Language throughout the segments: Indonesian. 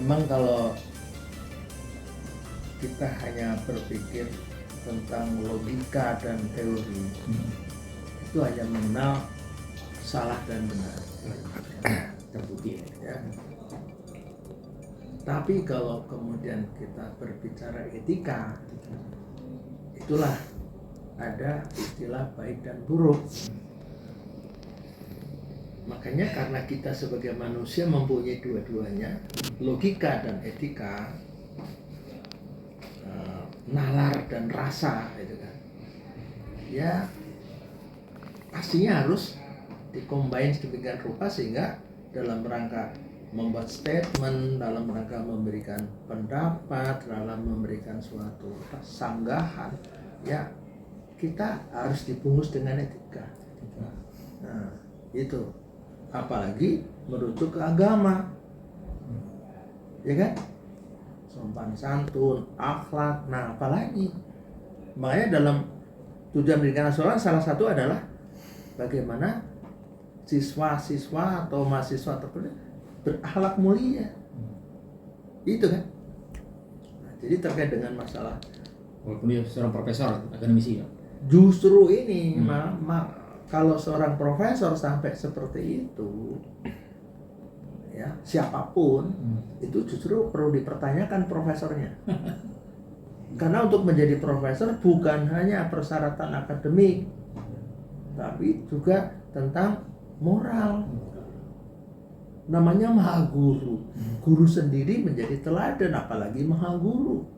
Memang kalau kita hanya berpikir tentang logika dan teori, itu hanya mengenal salah dan benar, terbukti ya. Tapi kalau kemudian kita berbicara etika, itulah ada istilah baik dan buruk. Makanya karena kita sebagai manusia mempunyai dua-duanya, logika dan etika, nalar dan rasa, itu kan, ya pastinya harus dikombin sedemikian rupa sehingga dalam rangka membuat statement, dalam rangka memberikan pendapat, dalam memberikan suatu sanggahan, ya kita harus dibungkus dengan etika. Nah, itu apalagi merujuk ke agama, ya kan, sopan santun, akhlak. Nah, apalagi makanya dalam tujuan pendidikan nasional salah satu adalah bagaimana siswa-siswa atau mahasiswa terpilih berakhlak mulia, itu kan. Nah, jadi terkait dengan masalah, walaupun dia seorang profesor akademisi ya, justru ini kalau seorang profesor sampai seperti itu, ya siapapun itu justru perlu dipertanyakan profesornya. Karena untuk menjadi profesor bukan hanya persyaratan akademik, tapi juga tentang moral. Namanya maha guru. Guru sendiri menjadi teladan, apalagi maha guru.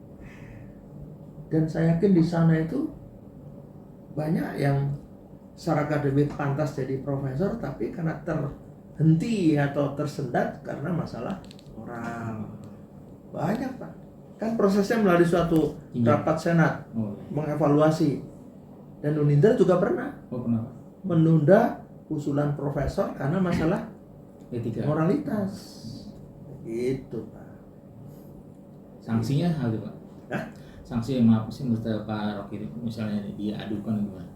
Dan saya yakin di sana itu banyak yang secara akademik pantas jadi profesor, tapi karena terhenti atau tersendat karena masalah moral. Banyak, Pak. Kan prosesnya melalui suatu rapat senat mengevaluasi. Dan Unindra juga pernah menunda usulan profesor karena masalah etika, moralitas. Itu, Pak. Sanksinya apa, Pak? Hah? Sanksi maaf sih menurut Pak Rocky, misalnya diadukan gimana?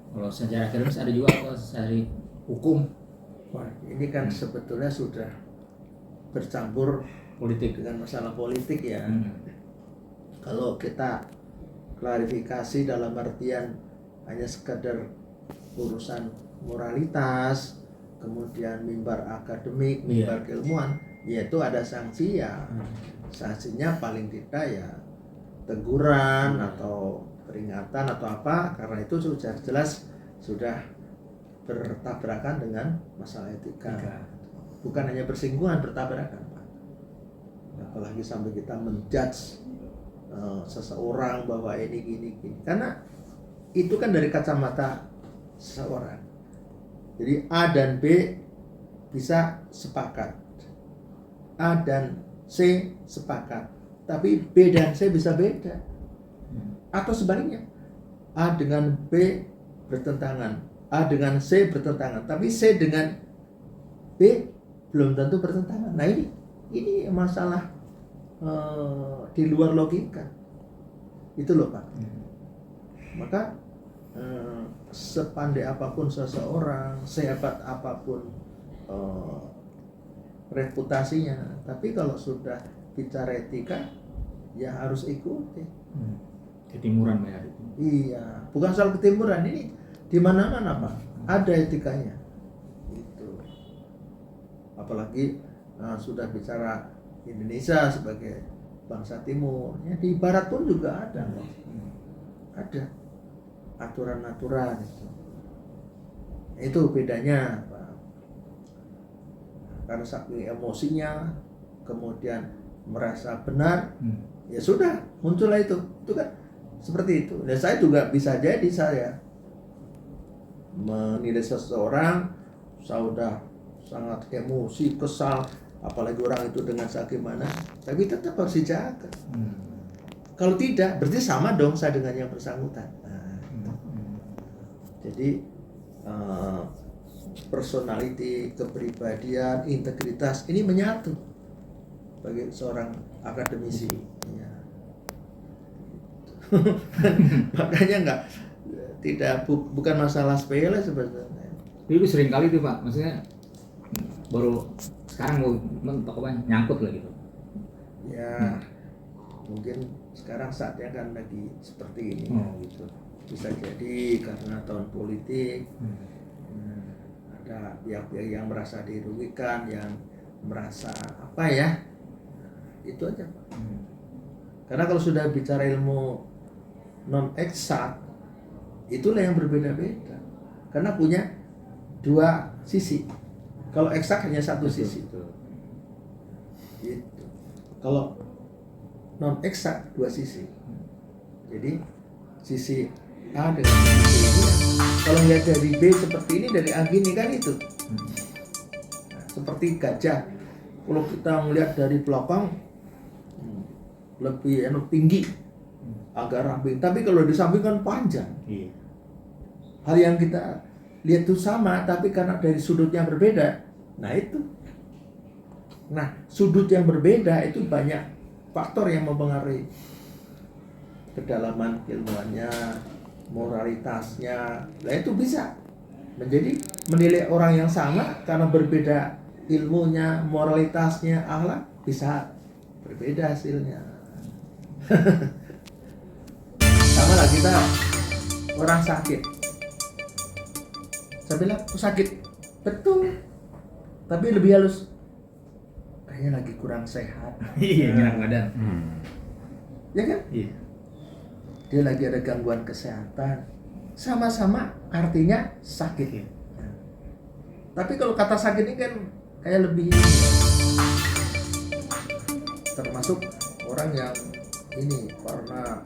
Kalau secara akademis ada juga apa dari hukum? Wah, ini kan sebetulnya sudah bercampur Politik dengan masalah politik ya. Kalau kita klarifikasi dalam artian hanya sekadar urusan moralitas, kemudian mimbar akademik, mimbar keilmuan, yaitu ada sanksi ya. Sanksinya paling tidak ya teguran atau peringatan atau apa, karena itu sudah jelas sudah bertabrakan dengan masalah etika. Bukan hanya bersinggungan, bertabrakan, Pak. Apalagi sampai kita menjudge seseorang bahwa ini gini. Karena itu kan dari kacamata seseorang. Jadi A dan B bisa sepakat, A dan C sepakat, tapi B dan C bisa beda. Atau sebaliknya, A dengan B bertentangan, A dengan C bertentangan, tapi C dengan B belum tentu bertentangan. Nah, ini masalah di luar logika. Itu loh, Pak. Maka sepandai apapun seseorang, sehebat apapun reputasinya, tapi kalau sudah bicara etika ya harus ikuti. Ketimuran ya. Iya, bukan soal ketimuran, ini di mana-mana, Pak, ada etikanya. Itu. Apalagi sudah bicara Indonesia sebagai bangsa timur, ya di barat pun juga ada, ada aturan-aturan itu bedanya, Pak. Karena saking emosinya kemudian merasa benar, ya sudah muncullah itu kan seperti itu. Dan saya juga bisa jadi saya menilai seseorang, saya udah sangat emosi, kesal, apalagi orang itu dengan sakit mana, tapi tetap harus dijaga. Kalau tidak, berarti sama dong saya dengan yang bersangkutan. Jadi personality, kepribadian, integritas ini menyatu bagi seorang akademisi. Ya. Makanya bukan masalah sepele sebetulnya. Itu sering kali tuh, Pak, maksudnya baru sekarang mau mentok apa nyangkut lah gitu. Ya mungkin sekarang saatnya kan lagi seperti ini. Gitu. Bisa jadi karena tahun politik, ada pihak-pihak yang merasa dirugikan, yang merasa apa ya, itu aja Pak. Karena kalau sudah bicara ilmu non eksak, itulah yang berbeda-beda. Karena punya dua sisi. Kalau eksak hanya satu sisi. Betul. Gitu. Kalau non eksak dua sisi. Jadi sisi A dengan sisi B ini, kalau lihat dari B seperti ini, dari A gini kan itu. Nah, seperti gajah. Kalau kita melihat dari belakang lebih tinggi, agak ramping. Tapi kalau di samping kan panjang. Iya. Hal yang kita lihat itu sama, tapi karena dari sudut yang berbeda. Nah itu. Nah sudut yang berbeda itu banyak faktor yang mempengaruhi kedalaman ilmuannya, moralitasnya. Nah itu bisa menjadi menilai orang yang sama karena berbeda ilmunya, moralitasnya, akhlak, bisa berbeda hasilnya. Sama lah kita orang sakit. Saya bilang, aku sakit. Betul. Tapi lebih halus. Kayaknya lagi kurang sehat. Iya, enak badan. Ya kan? Iya. Dia lagi ada gangguan kesehatan. Sama-sama artinya sakit. Tapi kalau kata sakit ini kan kayak lebih, termasuk orang yang ini karena